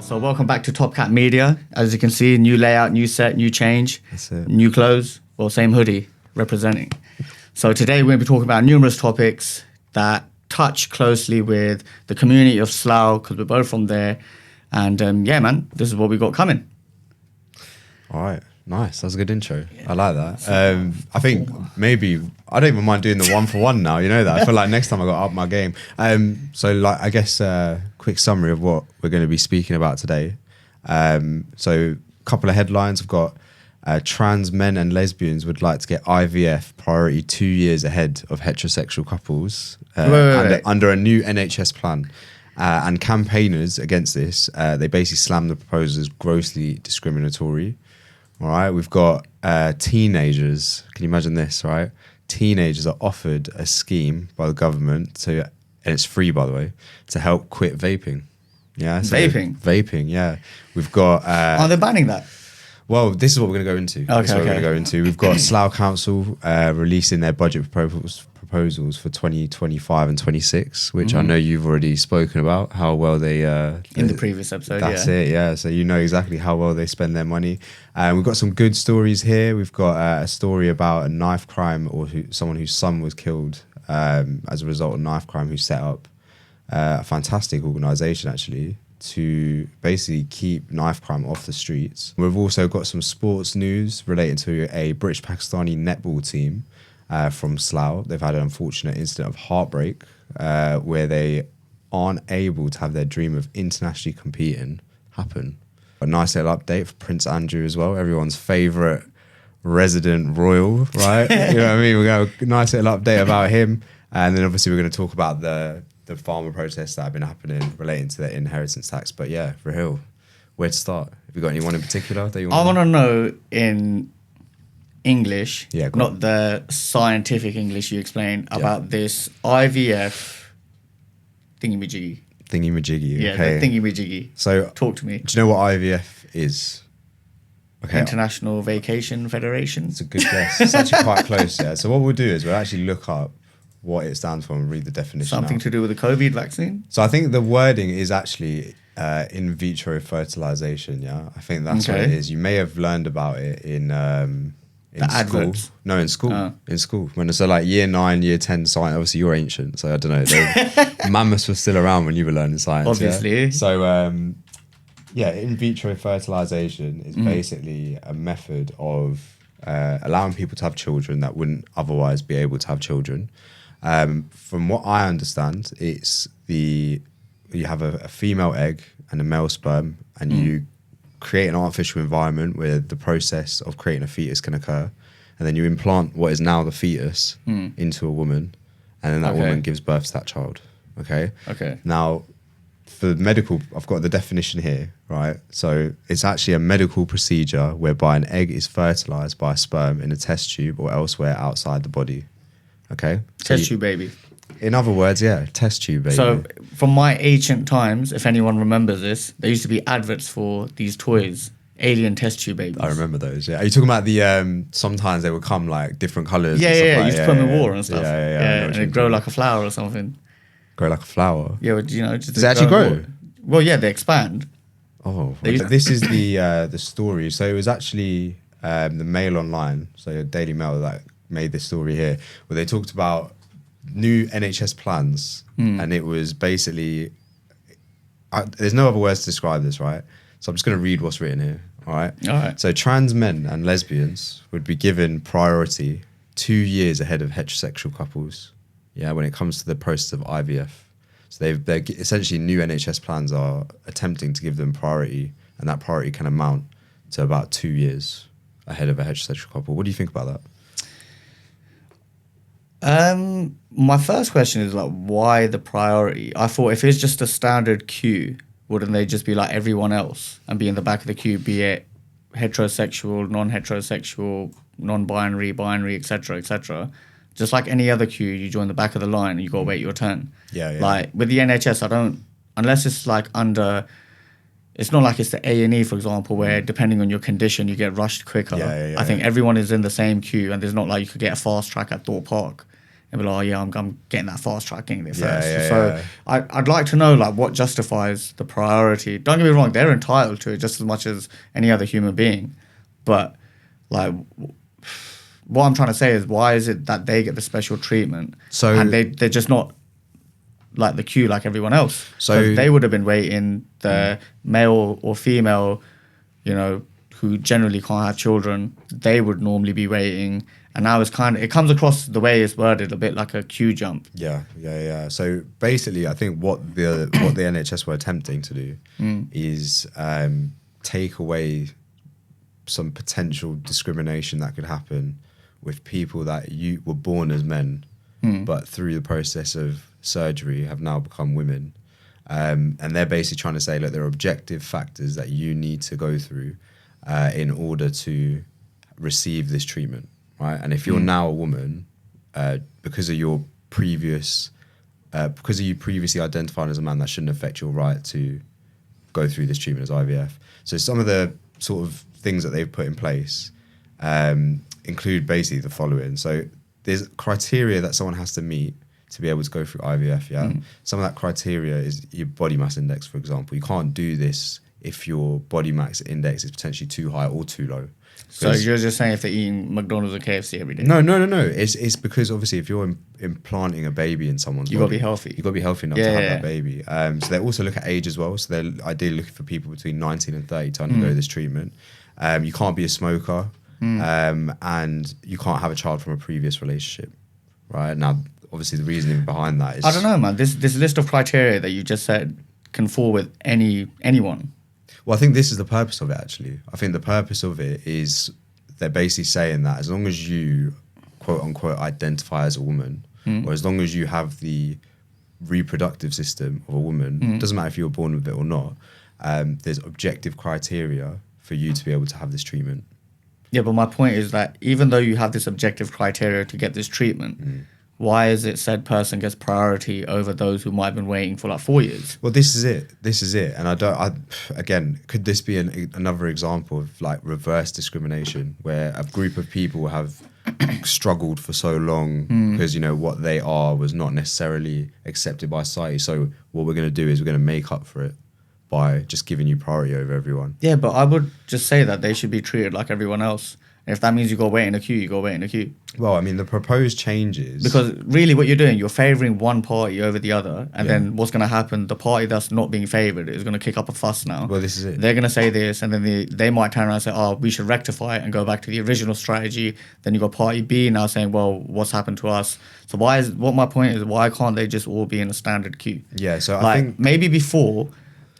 So welcome back to Top Cat Media. As you can see, new layout, new set, new change, That's it. new clothes, well, same hoodie representing. So today we're going to be talking about numerous topics that touch closely with the community of Slough, because we're both from there. And yeah, man, this is what we got coming. All right, nice. That's a good intro. I like that. I think maybe I don't even mind doing the 1 for 1 now. You know that. I feel like next time I got to up my game. So like I guess quick summary of what we're going to be speaking about today. So a couple of headlines. We've got trans men and lesbians would like to get IVF priority 2 years ahead of heterosexual couples under a new NHS plan. And campaigners against this, they basically slammed the proposal as grossly discriminatory. All right, we've got teenagers. Can you imagine this, right? Teenagers are offered a scheme by the government to, and it's free, by the way, to help quit vaping. Yeah, so vaping. Yeah, we've got. Are they banning that? Well, this is what we're going to go into. Okay, this is what we're going to go into. We've got Slough Council releasing their budget proposals for 2025 and 26, which I know you've already spoken about, how well they... in the previous episode, That's it, yeah. So you know exactly how well they spend their money. We've got some good stories here. We've got a story about a knife crime or someone whose son was killed as a result of knife crime, who set up a fantastic organisation, actually, to basically keep knife crime off the streets. We've also got some sports news related to a British-Pakistani netball team from Slough. They've had an unfortunate incident of heartbreak where they aren't able to have their dream of internationally competing happen. A nice little update for Prince Andrew as well, everyone's favourite resident royal, right? You know what I mean? We've got a nice little update about him. And then obviously we're going to talk about the farmer protests that have been happening relating to the inheritance tax. But yeah, Rahil, where to start? Have you got anyone in particular that you want? I want to know in English, go not on. the scientific English you explained, about this IVF thingy-majiggy. Thingy-majiggy. Yeah, okay. the thingy-majiggy. So talk to me. Do you know what IVF is? Okay. International Vacation Federation. It's a good guess. It's actually quite close, yeah. So what we'll do is we'll actually look up what it stands for and read the definition. Something out. to do with the COVID vaccine? So I think the wording is actually in vitro fertilization, yeah? I think that's what it is. You may have learned about it in school. Adverts? No, in school. In school. When it's like year 9, year 10 science, obviously you're ancient, so I don't know. Mammoths were still around when you were learning science. Obviously. Yeah? So yeah, in vitro fertilization is basically a method of allowing people to have children that wouldn't otherwise be able to have children. From what I understand, it's you have a female egg and a male sperm, and you create an artificial environment where the process of creating a fetus can occur, and then you implant what is now the fetus into a woman, and then that woman gives birth to that child. Okay. Now, for medical, I've got the definition here, right? So it's actually a medical procedure whereby an egg is fertilized by a sperm in a test tube or elsewhere outside the body. Okay. Test tube baby. In other words, yeah, test tube baby. So from my ancient times, if anyone remembers this, there used to be adverts for these toys, alien test tube babies. I remember those, yeah. Are you talking about the, sometimes they would come like different colours? Yeah, and stuff yeah, like, you used to put them in water and stuff. Yeah, and it'd grow like a flower or something. Grow like a flower? Yeah, you know. Just Does it actually grow? Well, yeah, they expand. Oh, this is the story. So it was actually the Mail Online, so Daily Mail, that made this story here, where they talked about new NHS plans, and it was basically, there's no other words to describe this, right? So I'm just going to read what's written here, all right? So trans men and lesbians would be given priority 2 years ahead of heterosexual couples, yeah, when it comes to the process of IVF. So they're essentially, new NHS plans are attempting to give them priority, and that priority can amount to about 2 years ahead of a heterosexual couple. What do you think about that? My first question is like, why the priority? I thought if it's just a standard queue, wouldn't they just be like everyone else and be in the back of the queue, be it heterosexual, non-heterosexual, non-binary, binary, etc., etc. Just like any other queue, you join the back of the line and you got to wait your turn. Yeah. Like with the NHS, unless it's like under, it's not like it's the A&E, for example, where depending on your condition, you get rushed quicker. I think everyone is in the same queue, and there's not like you could get a fast track at Thorpe Park. and be like, oh yeah, I'm getting that fast track, getting there Yeah, first. yeah, So yeah. I'd like to know like what justifies the priority. Don't get me wrong, they're entitled to it just as much as any other human being, but like what I'm trying to say is, why is it that they get the special treatment So- and they're just not like the queue like everyone else? So- So they would have been waiting, the male or female, you know, who generally can't have children, they would normally be waiting. And now it's it comes across the way it's worded a bit like a queue jump. Yeah. So basically, I think what the NHS were attempting to do is take away some potential discrimination that could happen with people that you were born as men, but through the process of surgery have now become women. And they're basically trying to say, look, there are objective factors that you need to go through in order to receive this treatment, right? And if you're now a woman, because of you previously identified as a man, that shouldn't affect your right to go through this treatment as IVF. So some of the sort of things that they've put in place include basically the following. So there's criteria that someone has to meet to be able to go through IVF, yeah? Some of that criteria is your body mass index, for example. You can't do this if your body mass index is potentially too high or too low. So you're just saying if they're eating McDonald's or KFC every day? No. It's because obviously if you're implanting a baby in someone's You body, got to be healthy. you got to be healthy enough to have that baby. So they also look at age as well. So they're ideally looking for people between 19 and 30 to undergo this treatment. You can't be a smoker, and you can't have a child from a previous relationship, right? Now, obviously, the reasoning behind that is... I don't know, man. This list of criteria that you just said can fall with anyone. Well, I think this is the purpose of it, actually. I think the purpose of it is they're basically saying that as long as you, quote unquote, identify as a woman, or as long as you have the reproductive system of a woman, doesn't matter if you were born with it or not, there's objective criteria for you to be able to have this treatment. Yeah, but my point is that even though you have this objective criteria to get this treatment, why is it said person gets priority over those who might have been waiting for like 4 years? Well, this is it. And again, could this be another example of like reverse discrimination where a group of people have struggled for so long because, you know, what they are was not necessarily accepted by society. So what we're going to do is we're going to make up for it by just giving you priority over everyone. Yeah, but I would just say that they should be treated like everyone else. And if that means you got to wait in a queue, you got to wait in a queue. Well, I mean, the proposed changes... Because really what you're doing, you're favouring one party over the other. And then what's going to happen, the party that's not being favoured is going to kick up a fuss now. Well, this is it. They're going to say this, and then they might turn around and say, oh, we should rectify it and go back to the original strategy. Then you got party B now saying, well, what's happened to us? So what my point is, why can't they just all be in a standard queue? Yeah, so like, I think... Maybe before...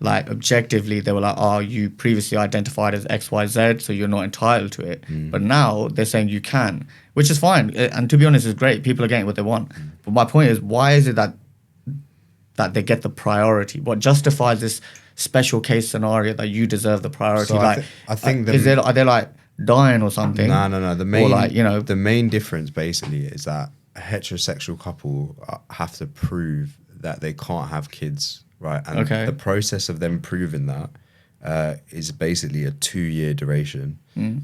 Like objectively, they were like, "Oh, you previously identified as XYZ, so you're not entitled to it." But now they're saying you can, which is fine. And to be honest, it's great. People are getting what they want. But my point is, why is it that they get the priority? What justifies this special case scenario that you deserve the priority? So like, I think are they like dying or something? No. The main, or like, you know, the main difference basically is that a heterosexual couple have to prove that they can't have kids. Right, and the process of them proving that is basically a 2-year duration.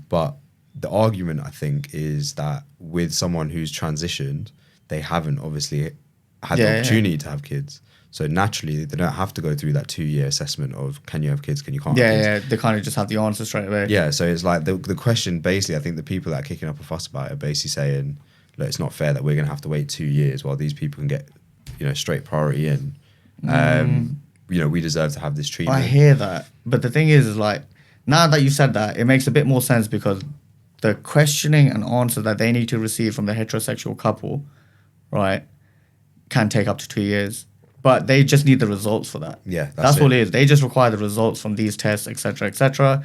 But the argument, I think, is that with someone who's transitioned, they haven't obviously had the opportunity to have kids. So naturally, they don't have to go through that 2-year assessment of can you have kids, can you can't have kids. Yeah, they kind of just have the answer straight away. Yeah, so it's like the question, basically, I think the people that are kicking up a fuss about it are basically saying, look, it's not fair that we're going to have to wait 2 years while these people can get, you know, straight priority in. You know, we deserve to have this treatment. I hear that. But the thing is like, now that you said that, it makes a bit more sense because the questioning and answer that they need to receive from the heterosexual couple, right, can take up to 2 years. But they just need the results for that. Yeah, that's all it is. They just require the results from these tests, etc., etc.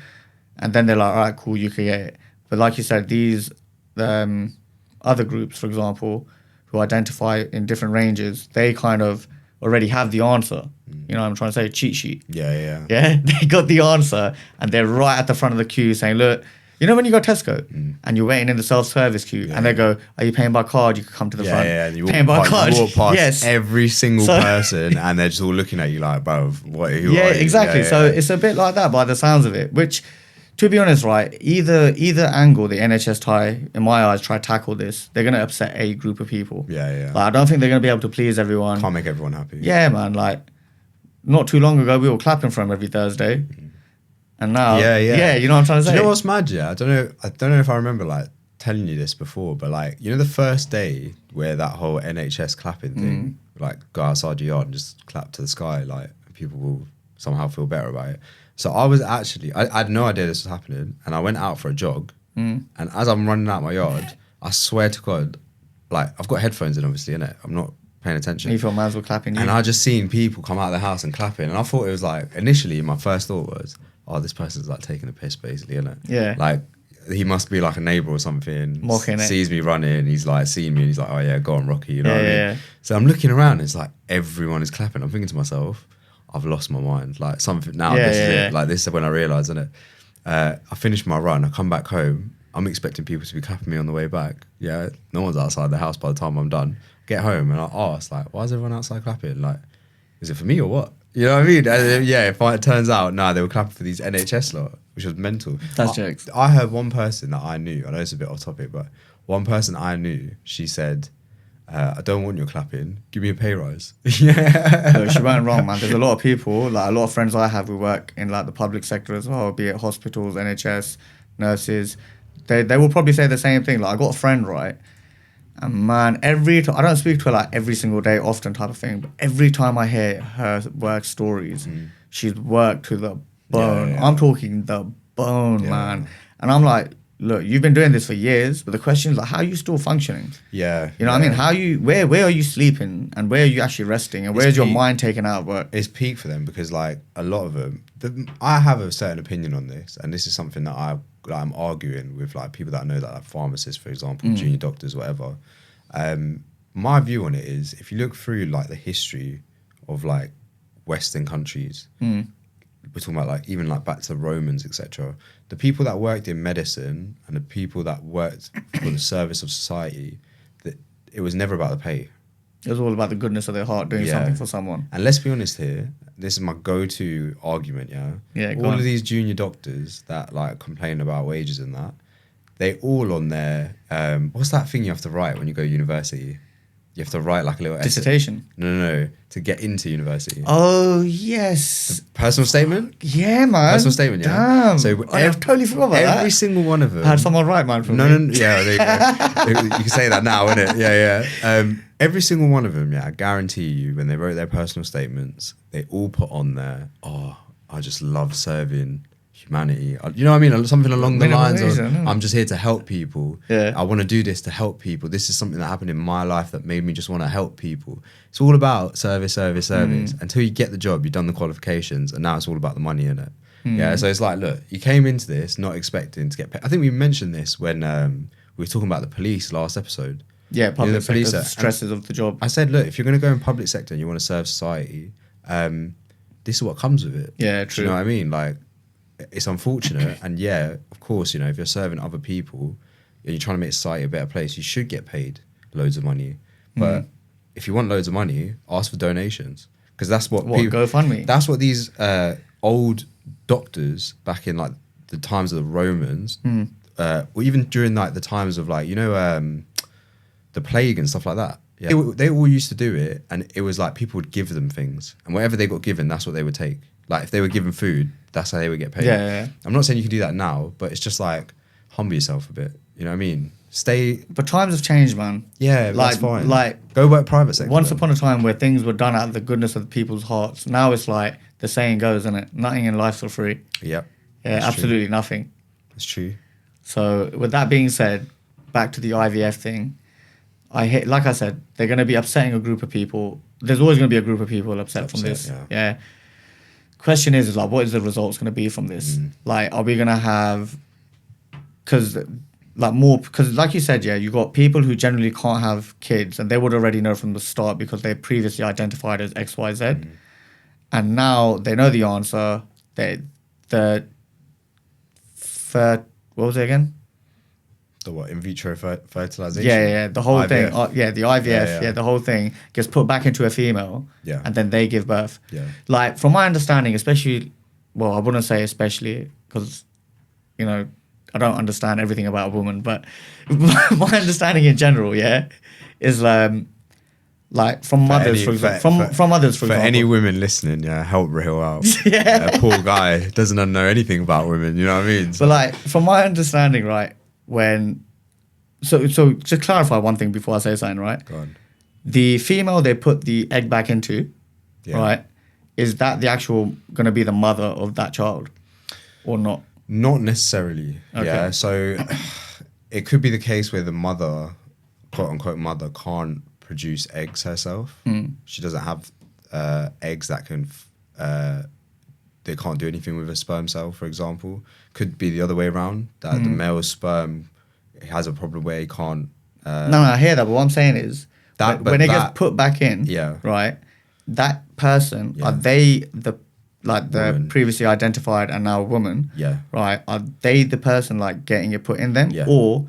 And then they're like, all right, cool, you can get it. But like you said, these other groups, for example, who identify in different ranges, they kind of already have the answer. You know what I'm trying to say? Cheat sheet. Yeah. Yeah, they got the answer and they're right at the front of the queue saying, look, you know when you go to Tesco and you're waiting in the self-service queue and they go, are you paying by card? You can come to the front. Yeah, and you paying by card. You walk past yes. every single person and they're just all looking at you like, bro, who are you? Exactly. So it's a bit like that by the sounds of it, which to be honest, right, either angle the NHS in my eyes, try to tackle this, they're gonna upset a group of people. Yeah. Like, I don't think they're gonna be able to please everyone. Can't make everyone happy. Yeah, man. Like, not too long ago, we were clapping for him every Thursday, and now, yeah, you know what I'm trying to say. Do you know what's mad? Yeah, I don't know if I remember like telling you this before, but like, you know, the first day where that whole NHS clapping thing, like, go outside your yard and just clap to the sky, like, people will somehow feel better about it. So I was actually, I had no idea this was happening, and I went out for a jog, and as I'm running out my yard, I swear to God, like, I've got headphones in, obviously, innit? I'm not paying attention. You feel man's were clapping you. And I just seen people come out of the house and clapping, and I thought it was like, initially my first thought was, oh, this person's like taking a piss, basically, innit? Yeah. Like, he must be like a neighbour or something. Mocking it. Sees me running, he's like, seen me, and he's like, oh yeah, go on, Rocky, you know what I mean? Yeah. So I'm looking around, and it's like, everyone is clapping. I'm thinking to myself, I've lost my mind. Like, something, now this is it. Like, this is when I realised, isn't it? I finished my run, I come back home, I'm expecting people to be clapping me on the way back. Yeah, no one's outside the house by the time I'm done. Get home, and I ask, like, why is everyone outside clapping? Like, is it for me or what? You know what I mean? And yeah, if it turns out, they were clapping for these NHS lot, which was mental. That's jokes. I heard one person that I knew, I know it's a bit off topic, but one person I knew, she said, I don't want your clapping, give me a pay rise. Yeah. Look, she weren't wrong, man. There's a lot of people, like a lot of friends I have who work in like the public sector as well, be it hospitals, NHS, nurses. They will probably say the same thing. Like, I got a friend, right? And man, I don't speak to her like every single day, often type of thing, but every time I hear her work stories, she's worked to the bone. Yeah. I'm talking the bone, man. And I'm like, look, you've been doing this for years, but the question is like, how are you still functioning? Yeah. You know what I mean? Where are you sleeping, and where are you actually resting, and where's your mind taken out of work? It's peak for them, because like a lot of them, I have a certain opinion on this, and this is something that I'm arguing with like people that I know, that like pharmacists, for example, junior doctors, whatever. My view on it is, if you look through like the history of like Western countries, we're talking about like even like back to the Romans, etc. The people that worked in medicine and the people that worked for the service of society, that it was never about the pay. It was all about the goodness of their heart, doing something for someone. And let's be honest here, this is my go-to argument, yeah? Yeah, all of these junior doctors that like complain about wages and that, they all on their, what's that thing you have to write when you go to university? You have to write like a little dissertation. No, to get into university. Oh yes, personal statement. Yeah, man. Personal statement. Yeah. Damn. So I've totally forgot about that. Every single one of them. I had someone write mine for me. No. Yeah, there you go. You can say that now, innit? Yeah. Every single one of them. Yeah, I guarantee you, when they wrote their personal statements, they all put on there, "Oh, I just love serving humanity." You know what I mean? Something along the lines of, I'm just here to help people. Yeah. I want to do this to help people. This is something that happened in my life that made me just want to help people. It's all about service. Until you get the job, you've done the qualifications, and now it's all about the money, innit? Yeah, so it's like, look, you came into this not expecting to get paid. I think we mentioned this when we were talking about the police last episode. Yeah, public the police sector, stresses of the job. I said, look, if you're going to go in public sector and you want to serve society, this is what comes with it. Yeah, true. Do you know what I mean? Like, it's unfortunate, and yeah, of course, you know, if you're serving other people and you're trying to make society a better place, you should get paid loads of money. But if you want loads of money, ask for donations, because that's what people, GoFundMe. that's what these old doctors back in like the times of the Romans, or even during like the times of like, you know, the plague and stuff like that. Yeah, they all used to do it, and it was like people would give them things, and whatever they got given, that's what they would take. Like, if they were given food, that's how they would get paid. Yeah. I'm not saying you can do that now, but it's just like, humble yourself a bit. You know what I mean? But times have changed, man. Yeah, like, that's fine. Like, go work private sector. Once upon a time where things were done out of the goodness of the people's hearts. Now it's like the saying goes, isn't it? Nothing in life's for free. Yep. Yeah, absolutely nothing. That's true. So with that being said, back to the IVF thing. Like I said, they're going to be upsetting a group of people. There's always going to be a group of people upset from this. Yeah. Question is like, what is the results going to be from this? Like, are we going to have, because like you said, yeah, you got people who generally can't have kids, and they would already know from the start because they previously identified as XYZ, and now they know the answer. What was it again? The what? In vitro fertilization? Yeah. The whole IVF. thing. The IVF. Yeah, the whole thing gets put back into a female. Yeah. And then they give birth. Yeah. Like, from my understanding, especially, well, I wouldn't say especially, because you know, I don't understand everything about a woman, but my understanding in general, yeah, is like from mothers, for example, from others, for example. any women listening, yeah, help Rahil out. Yeah. Poor guy doesn't know anything about women. You know what I mean? But like from my understanding, right, so just clarify one thing before I say something, right? Go on. The female they put the egg back into, Yeah. right, is that the actual going to be the mother of that child or not? Not necessarily. Okay. Yeah. So it could be the case where the mother, quote unquote mother, can't produce eggs herself. She doesn't have eggs that can. They can't do anything with a sperm cell, for example. Could be the other way around, that the male sperm has a problem where he can't. No, I hear that, but what I'm saying is when it gets put back in, yeah, right, that person, are they the Woman. previously identified and now a woman, Yeah. right? Are they the person like getting it put in them, Yeah. or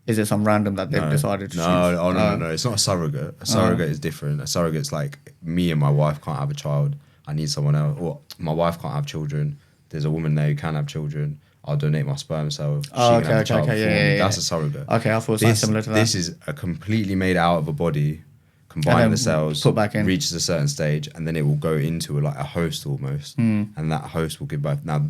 is it some random that they've decided to choose? No. It's not a surrogate. A surrogate is different. A surrogate's like me and my wife can't have a child. I need someone else. Or my wife can't have children. There's a woman there who can have children. I'll donate my sperm cell. She can have a child for me. That's a surrogate. Okay, I thought something similar to that. This is a completely made out of a body, combining the cells, put back in. reaches a certain stage, and then it will go into a host almost, and that host will give birth. Now,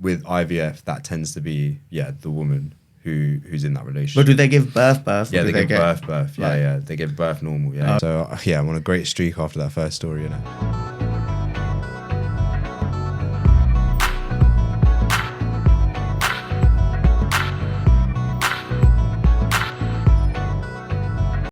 with IVF, that tends to be the woman who's in that relationship. But do they give birth? Yeah, Or do they give birth. Right. Yeah, they give birth normal. Yeah. So I'm on a great streak after that first story, you know.